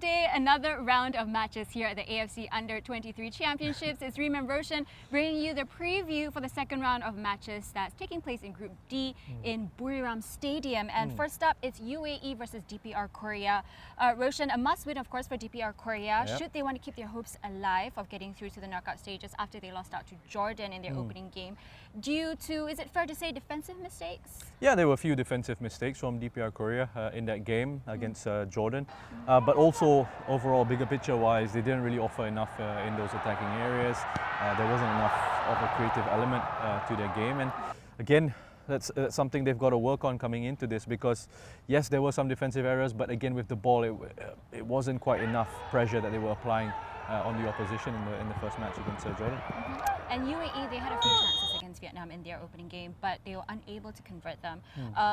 day, another round of matches here at the AFC Under-23 Championships. It's Reem and Roshan bringing you the preview for the second round of matches that's taking place in Group D in Buriram Stadium. And first up, it's UAE versus DPR Korea. Roshan, a must-win, of course, for DPR Korea. Yep. Should they want to keep their hopes alive of getting through to the knockout stages after they lost out to Jordan in their opening game, due to, is it fair to say, defensive mistakes? Yeah, there were a few defensive mistakes from DPR Korea in that game against Jordan. But also, overall, bigger picture-wise, they didn't really offer enough in those attacking areas. There wasn't enough of a creative element to their game. And again, that's something they've got to work on coming into this, because yes, there were some defensive errors, but again, with the ball, it wasn't quite enough pressure that they were applying on the opposition in the first match against Jordan. And UAE, they had a few chances against Vietnam in their opening game, but they were unable to convert them.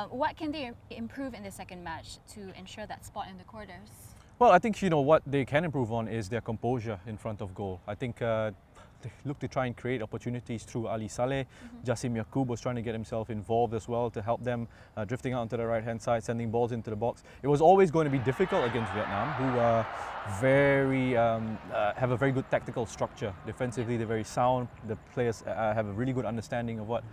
What can they improve in the second match to ensure that spot in the quarters? Well, I think what they can improve on is their composure in front of goal. I think they look to try and create opportunities through Ali Saleh. Jassim Yaqub was trying to get himself involved as well to help them, drifting out onto the right-hand side, sending balls into the box. It was always going to be difficult against Vietnam, who have a very good tactical structure. Defensively, they're very sound. The players have a really good understanding of what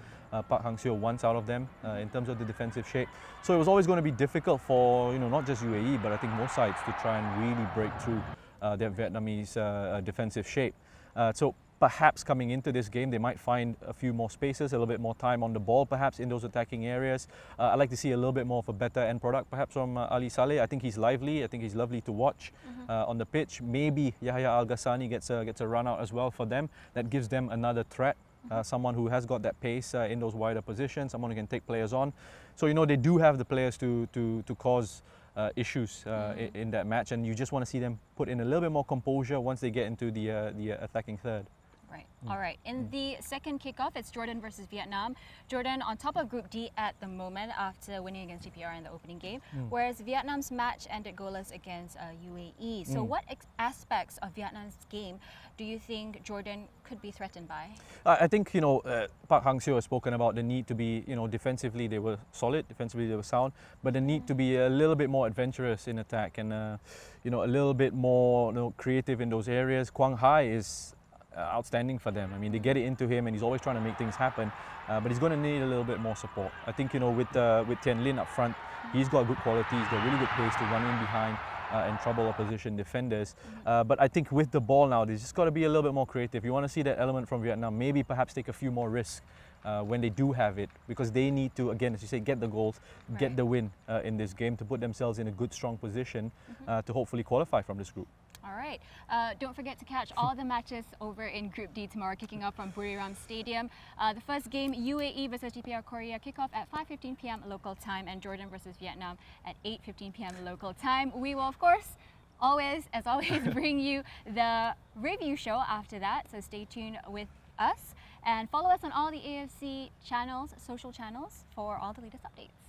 Park Hang-seo wants out of them in terms of the defensive shape. So it was always going to be difficult for not just UAE, but I think most sides to try and really break through their Vietnamese defensive shape. So perhaps coming into this game, they might find a few more spaces, a little bit more time on the ball, perhaps in those attacking areas. I'd like to see a little bit more of a better end product, perhaps from Ali Saleh. I think he's lively. I think he's lovely to watch on the pitch. Maybe Yahya Al-Ghassani gets a run out as well for them. That gives them another threat. Someone who has got that pace in those wider positions, someone who can take players on. So they do have the players to cause issues in that match, and you just want to see them put in a little bit more composure once they get into the attacking third. Right. All right. In the second kickoff, it's Jordan versus Vietnam. Jordan on top of Group D at the moment after winning against DPR in the opening game, whereas Vietnam's match ended goalless against UAE. So what aspects of Vietnam's game do you think Jordan could be threatened by? I think, Park Hang-seo has spoken about the need to be, defensively they were solid, defensively they were sound, but the need to be a little bit more adventurous in attack and, a little bit more creative in those areas. Quang Hai is outstanding for them. I mean, they get it into him and he's always trying to make things happen, but he's going to need a little bit more support. I think, with Tien Lin up front, he's got good quality, he's got really good pace to run in behind and trouble opposition defenders. But I think with the ball now, there's just got to be a little bit more creative. You want to see that element from Vietnam, maybe perhaps take a few more risks when they do have it, because they need to, again, as you say, get the goals, get the win in this game to put themselves in a good, strong position to hopefully qualify from this group. All right. Don't forget to catch all the matches over in Group D tomorrow, kicking off from Buriram Stadium. The first game, UAE versus DPR Korea, kickoff at 5:15 p.m. local time, and Jordan versus Vietnam at 8:15 p.m. local time. We will, of course, as always, bring you the review show after that. So stay tuned with us and follow us on all the AFC channels, social channels, for all the latest updates.